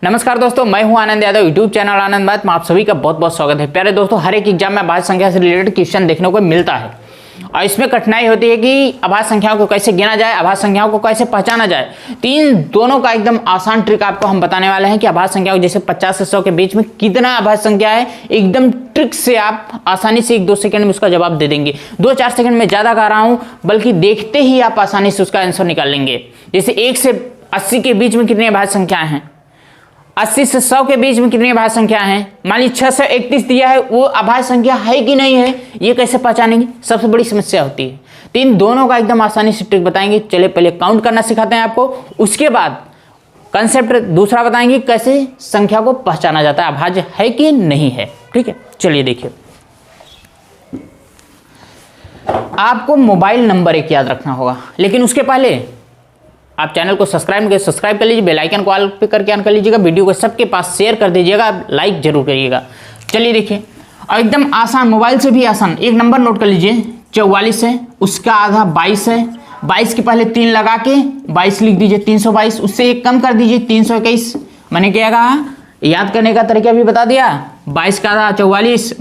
नमस्कार दोस्तों, मैं हूं आनंद यादव। यूट्यूब चैनल आनंद मैथ में आप सभी का बहुत बहुत स्वागत है। प्यारे दोस्तों, हर एक एग्जाम में अभाज्य संख्या से रिलेटेड क्वेश्चन देखने को मिलता है और इसमें कठिनाई होती है कि अभाज्य संख्याओं को कैसे गिना जाए, अभाज्य संख्याओं को कैसे पहचाना जाए। तो इन दोनों का एकदम आसान ट्रिक आपको हम बताने वाले हैं कि अभाज्य संख्याओं जैसे 50 से 100 के बीच में कितना अभाज्य संख्या है, एकदम ट्रिक से आप आसानी से 1-2 सेकंड में उसका जवाब दे देंगे। 2-4 सेकंड में ज़्यादा कह रहा हूँ, बल्कि देखते ही आप आसानी से उसका आंसर निकाल लेंगे। जैसे 1 से 80 के बीच में कितनी अभाज्य संख्याएं हैं, 80 से 100 के बीच में कितनी अभाज्य संख्या है। मान लीजिए 631 दिया है, वो अभाज्य संख्या है कि नहीं है, ये कैसे पहचानेंगे, सबसे बड़ी समस्या होती है। तो इन दोनों का एकदम आसानी से ट्रिक बताएंगे। चलिए पहले काउंट करना सिखाते हैं आपको, उसके बाद कंसेप्ट दूसरा बताएंगे कैसे संख्या को पहचाना जाता है, अभाज्य है कि नहीं है। ठीक है, चलिए देखिए, आपको मोबाइल नंबर एक याद रखना होगा, लेकिन उसके पहले आप चैनल को सब्सक्राइब कर लीजिए, बेल आइकन को ऑल पे करके ऑन कर लीजिएगा, वीडियो को सबके पास शेयर कर दीजिएगा, लाइक जरूर करिएगा। चलिए देखिए, और एकदम आसान, मोबाइल से भी आसान, एक नंबर नोट कर लीजिए, 44 है, उसका आधा 22 है, 22 के पहले 3 लगा के 22 लिख दीजिए, 322, उससे एक कम कर दीजिए 321। मैंने क्या कहा, याद करने का तरीका भी बता दिया। 22 का आधा 44,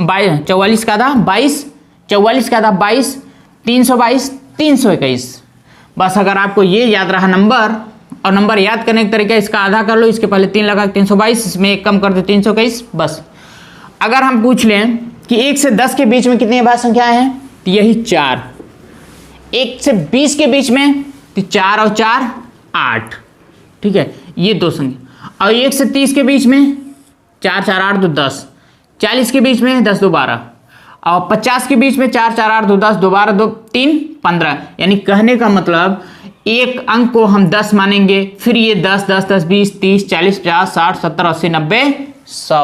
44 का आधा 22, 44 का आधा 22, 322, 321। बस अगर आपको ये याद रहा नंबर, और नंबर याद करने का तरीका इसका आधा कर लो, इसके पहले 3 लगा 322, इसमें एक कम कर दो 321। बस अगर हम पूछ लें कि 1 से 10 के बीच में कितनी अभाज्य संख्याएं हैं, तो यही 4। 1 से 20 के बीच में तो 4 और 4 8। ठीक है, ये 2 संख्या। और 1 से 30 के बीच में 4 4 8 2 10। 40 के बीच में 10 2 12। और 50 के बीच में 4 4 8 2 10 2 12 2 3 15। यानी कहने का मतलब एक अंक को हम 10 मानेंगे, फिर ये 10 10 10 20 30 40 50 60 70 80 90 100।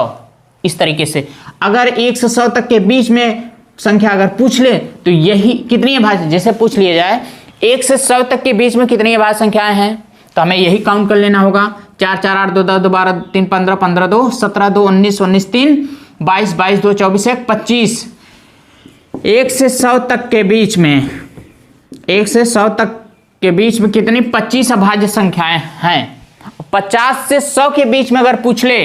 इस तरीके से अगर 1 से 100 तक के बीच में संख्या अगर पूछ ले तो यही कितनी अभाज्य, जैसे पूछ लिया जाए 1 से 100 तक के बीच में कितनी अभाज्य संख्याएं हैं, तो हमें यही काउंट कर लेना होगा। 4 4 8 2 10 2 12 3 15 15 2 17 2 19 19 3 22 22 2 24 1 25। 1 से 100 तक के बीच में, 1 से 100 तक के बीच में कितनी 25 अभाज्य संख्याएं हैं। 50 से 100 के बीच में अगर पूछ ले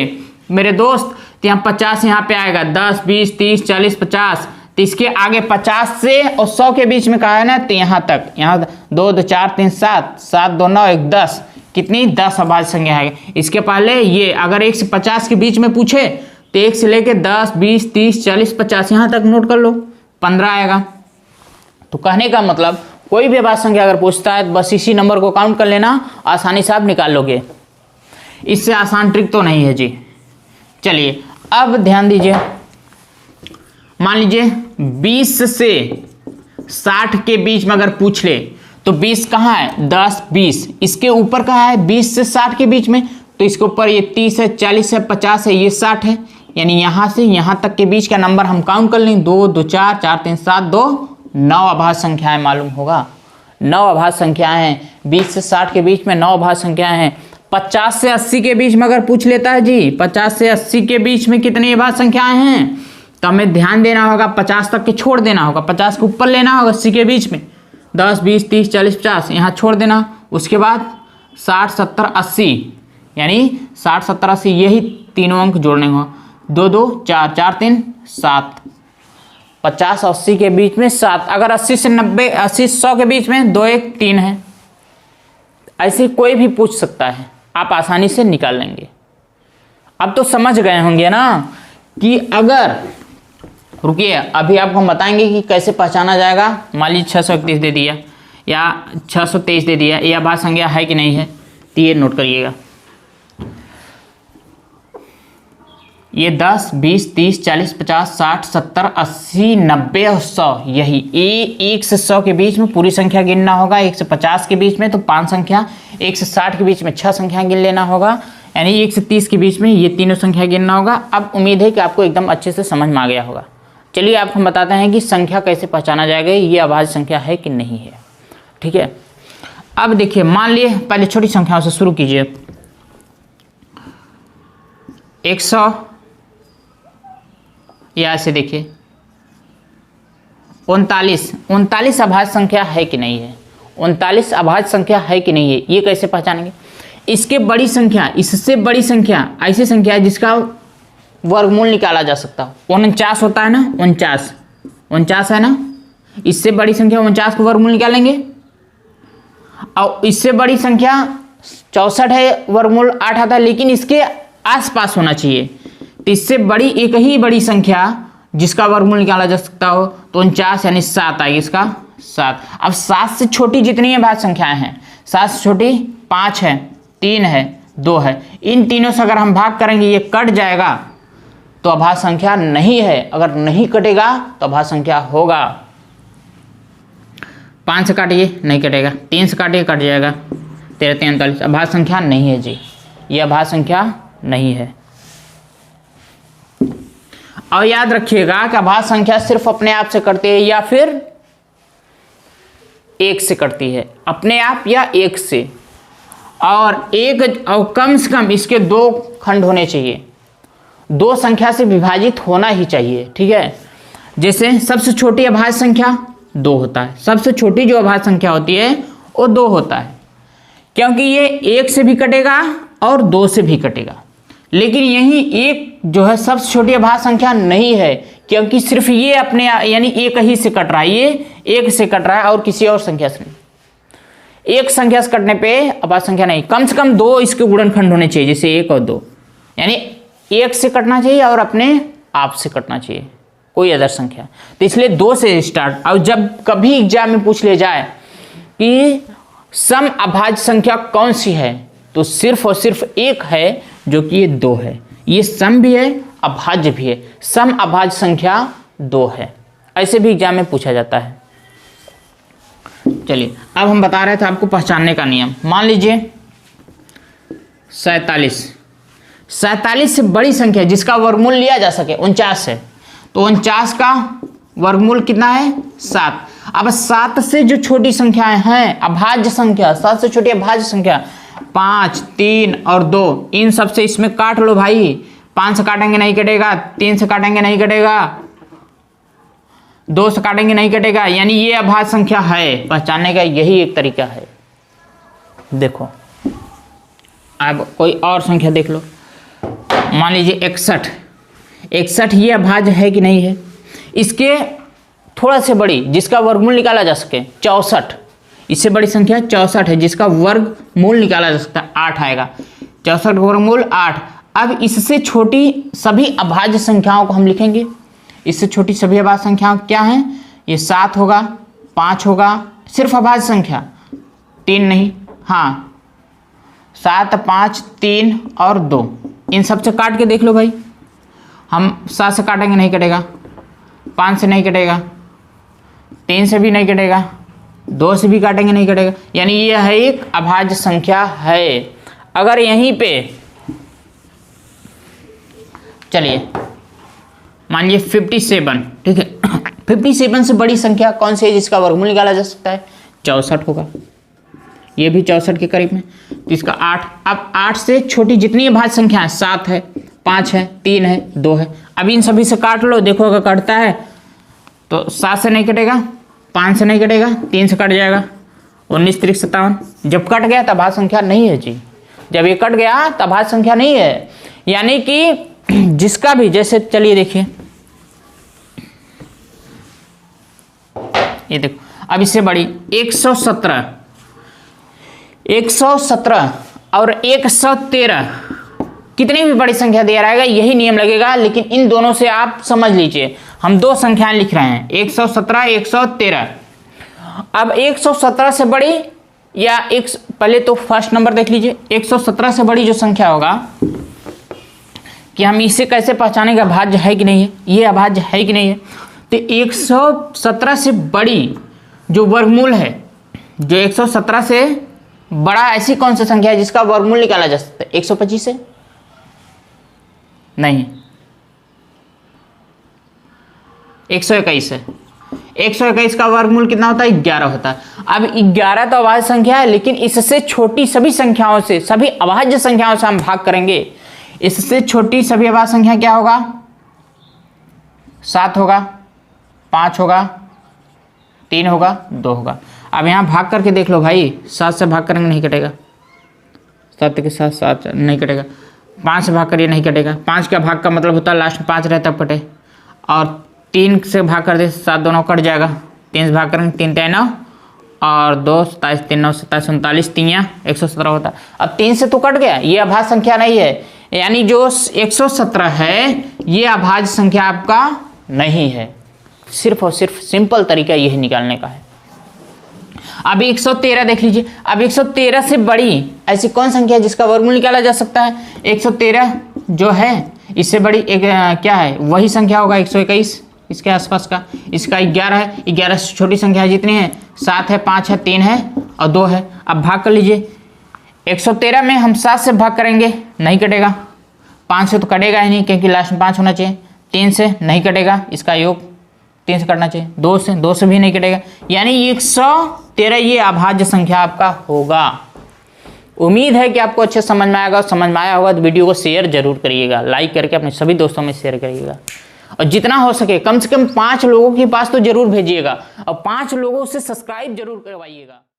मेरे दोस्त, तो यहाँ 50 यहाँ पे आएगा, 10 20 30 40 50। तो इसके आगे 50 से और 100 के बीच में कहा है ना, तो यहाँ तक, यहाँ 2 2 4 3 7 7 2 9 1 10, कितनी 10 अभाज्य संख्या है। इसके पहले ये अगर 1 से 50 के बीच में पूछे तो 1 से लेके 10 20 30 40 50 यहाँ तक नोट कर लो, 15 आएगा। तो कहने का मतलब कोई भी अभाज्य संख्या अगर पूछता है तो बस इसी नंबर को काउंट कर लेना, आसानी से आप निकाल लोगे। इससे आसान ट्रिक तो नहीं है जी। चलिए अब ध्यान दीजिए, मान लीजिए 20 से 60 के बीच में अगर पूछ ले तो 20 कहाँ है, 10 20, इसके ऊपर कहाँ है 20 से 60 के बीच में, तो इसके ऊपर ये 30 है 40 है 50 है, ये 60 है। यानी यहाँ से यहाँ तक के बीच का नंबर हम काउंट कर लें, 2 2 4 4 3 7 2 9 अभाज्य संख्याएं मालूम होगा। 9 अभाज्य संख्याएं हैं। 20 से 60 के बीच में 9 अभाज्य संख्याएं हैं। 50 से 80 के बीच में अगर पूछ लेता है जी, 50 से 80 के बीच में कितनी अभाज्य संख्याएं हैं, तो हमें ध्यान देना होगा, 50 तक के छोड़ देना होगा, 50 के ऊपर लेना होगा, 80 के बीच में 10 20 30 40 50 यहाँ छोड़ देना। उसके बाद 60 70 80, यानी 60 70 80 यही तीनों अंक जोड़ने होगा, 2 2 4 4 3 7। 50 80 के बीच में 7, अगर 80 से 90 80 100 के बीच में 2 1 3 है। ऐसे कोई भी पूछ सकता है, आप आसानी से निकाल लेंगे। अब तो समझ गए होंगे ना कि अगर, रुकिए अभी आपको हम बताएंगे कि कैसे पहचाना जाएगा। मान लीजिए 631 दे दिया या 623 दे दिया, यह अभाज्य संख्या है कि नहीं है, तो ये नोट करिएगा। ये 10 20 30 40 50 60 70 80 90 और 100, यही 1 से 100 के बीच में पूरी संख्या गिनना होगा। 1 से 50 के बीच में तो 5 संख्या, 1 से 60 के बीच में 6 संख्या गिन लेना होगा, यानी 1 से 30 के बीच में ये तीनों संख्या गिनना होगा। अब उम्मीद है कि आपको एकदम अच्छे से समझ में आ गया होगा। चलिए आपको बताते हैं कि संख्या कैसे पहचाना जाएगा, ये अभाज्य संख्या है कि नहीं है। ठीक है, अब देखिए, मान लिए पहले छोटी संख्याओं से शुरू कीजिए। 100, या ऐसे देखिए 39 अभाज्य संख्या है कि नहीं है, 39 अभाज्य संख्या है कि नहीं है, ये कैसे पहचानेंगे। इसके बड़ी संख्या, इससे बड़ी संख्या ऐसी संख्या है जिसका वर्गमूल निकाला जा सकता हो। 49 होता है ना, 49 है ना, इससे बड़ी संख्या 49 को वर्गमूल निकालेंगे। और इससे बड़ी संख्या 64 है, वर्गमूल 8 आता है, लेकिन इसके आसपास होना चाहिए। तो इससे बड़ी एक ही बड़ी संख्या जिसका वर्गमूल निकाला जा सकता हो तो 49 यानी 7 आएगी, इसका 7। अब 7 से छोटी जितनी अभाज्य संख्याएं हैं, 7 से छोटी 5 है, 3 है, 2 है, इन तीनों से अगर हम भाग करेंगे ये कट जाएगा तो अभाज्य संख्या नहीं है। अगर नहीं कटेगा तो अभाज्य संख्या होगा। 5 से काटिए नहीं कटेगा, 3 से काटिए कट जाएगा, 13 3 39, अभाज्य संख्या नहीं है जी, ये अभाज्य संख्या नहीं है। और याद रखिएगा कि अभाज्य संख्या सिर्फ अपने आप से कटती है या फिर 1 से कटती है, अपने आप या 1 से। और कम से कम इसके 2 खंड होने चाहिए, 2 संख्या से विभाजित होना ही चाहिए, ठीक है। जैसे सबसे छोटी अभाज्य संख्या 2 होता है, सबसे छोटी जो अभाज्य संख्या होती है वो 2 होता है, क्योंकि ये 1 से भी कटेगा और 2 से भी कटेगा। लेकिन यही 1 जो है सबसे छोटी अभाज्य संख्या नहीं है, क्योंकि सिर्फ ये अपने यानी 1 ही से कट रहा है, ये 1 से कट रहा है और किसी और संख्या से नहीं। 1 संख्या से कटने पे अभाज्य संख्या नहीं, कम से कम 2 इसके गुणनखंड होने चाहिए, जैसे 1 और 2, यानी 1 से कटना चाहिए और अपने आप से कटना चाहिए, कोई अदर संख्या। तो इसलिए 2 से स्टार्ट। और जब कभी एग्जाम में पूछ ले जाए कि सम अभाज्य संख्या कौन सी है, तो सिर्फ और सिर्फ एक है जो कि ये 2 है। ये सम भी है अभाज्य भी है, सम अभाज्य संख्या 2 है, ऐसे भी एग्जाम में पूछा जाता है। चलिए अब हम बता रहे थे आपको पहचानने का नियम। मान लीजिए 47 से बड़ी संख्या जिसका वर्गमूल लिया जा सके 49 है, तो 49 का वर्गमूल कितना है 7। अब 7 से जो छोटी संख्याएं हैं अभाज्य संख्या, 7 से छोटी अभाज्य संख्या 5, 3 और 2, इन सब से इसमें काट लो भाई। 5 से काटेंगे नहीं कटेगा, 3 से काटेंगे नहीं कटेगा, 2 से काटेंगे नहीं कटेगा, यानी ये अभाज्य संख्या है। पहचानने का यही एक तरीका है। देखो अब कोई और संख्या देख लो, मान लीजिए 61 ये अभाज्य है कि नहीं है। इसके थोड़ा से बड़ी जिसका वर्गमूल निकाला जा सके 64, इससे बड़ी संख्या 64 है जिसका वर्गमूल निकाला जा सकता है, 8 आएगा। 64 वर्गमूल 8। अब इससे छोटी सभी अभाज्य संख्याओं को हम लिखेंगे। इससे छोटी सभी अभाज्य संख्याओं क्या हैं, ये 7 होगा, 5 होगा, सिर्फ अभाज्य संख्या, 3 नहीं, हाँ 7, 5, 3 और 2, इन सब से काट के देख लो भाई। हम 7 से काटेंगे नहीं कटेगा, 5 से नहीं कटेगा, 3 से भी नहीं कटेगा, 2 से भी काटेंगे नहीं कटेगा, यानी ये है एक अभाज्य संख्या है। अगर यहीं पे चलिए मान लीजिए 57, ठीक है 57 से बड़ी संख्या कौन सी है जिसका वर्गमूल निकाला जा सकता है, 64 होगा, ये भी 64 के करीब में, तो इसका 8। अब 8 से छोटी जितनी अभाज्य संख्या है 7 है, 5 है, 3 है, 2 है। अब इन सभी से काट लो, देखो अगर कटता है तो 7 से नहीं कटेगा, 5 से नहीं कटेगा, 3 से कट जाएगा, 19 3 57। जब कट गया तब अभाज्य संख्या नहीं है जी, जब ये कट गया तब अभाज्य संख्या नहीं है। यानी कि जिसका भी, जैसे चलिए देखिए ये देखो, अब इससे बड़ी 117 और 113, कितनी भी बड़ी संख्या दिया रहेगा यही नियम लगेगा। लेकिन इन दोनों से आप समझ लीजिए, हम 2 संख्याएं लिख रहे हैं, 117 113। अब 117 से बड़ी या पहले तो फर्स्ट नंबर देख लीजिए, 117 से बड़ी जो संख्या होगा कि हम इसे कैसे पहचानेंगे अभाज्य है कि नहीं है, ये अभाज्य है कि नहीं है। तो 117 से बड़ी जो वर्गमूल है, जो 117 से बड़ा ऐसी कौन सी संख्या है जिसका वर्गमूल निकाला जा सकता है, 125 से नहीं, 121 है। 121 का वर्गमूल कितना होता है, 11 होता है। अब 11 तो अभाज्य संख्या है, लेकिन इससे छोटी सभी संख्याओं से, सभी अभाज्य संख्याओं से हम भाग करेंगे। इससे छोटी सभी अभाज्य संख्या क्या होगा, 7 होगा, 5 होगा, 3 होगा, 2 होगा। अब यहाँ भाग करके देख लो भाई, 7 से भाग करेंगे नहीं कटेगा, 7 के साथ 7 नहीं कटेगा, 5 से भाग करिए नहीं कटेगा, 5 का भाग का मतलब होता है लास्ट में 5 रहे तब कटे, और 3 से भाग कर दे 7 दोनों कट जाएगा, 3 से भाग करेंगे 3 3 9 और 2 27 3 9 27 39 3 117 होता है। अब 3 से तो कट गया, ये अभाज्य संख्या नहीं है, यानी जो 117 है ये अभाज्य संख्या आपका नहीं है। सिर्फ और सिर्फ सिंपल तरीका यही निकालने का है। अब 113 देख लीजिए, अब 113 से बड़ी ऐसी कौन संख्या है जिसका वर्गमूल निकाला जा सकता है? 113 जो है इससे बड़ी एक क्या है, वही संख्या होगा 121 इसके आसपास का, इसका 11 है, 11 से छोटी संख्या जितनी है 7 है, 5 है, 3 है और 2 है। अब भाग कर लीजिए, 113 में हम 7 से भाग करेंगे नहीं कटेगा, 5 से तो कटेगा ही नहीं क्योंकि लास्ट में 5 होना चाहिए, 3 से नहीं कटेगा, इसका योग 3 से कटना चाहिए, 2 से भी नहीं कटेगा, यानी 113 ये अभाज्य संख्या आपका होगा। उम्मीद है कि आपको अच्छे समझ में आएगा, समझ में आया होगा तो वीडियो को शेयर जरूर करिएगा, लाइक करके अपने सभी दोस्तों में शेयर करिएगा, और जितना हो सके कम से कम 5 लोगों के पास तो जरूर भेजिएगा, और 5 लोगों से सब्सक्राइब जरूर करवाइएगा।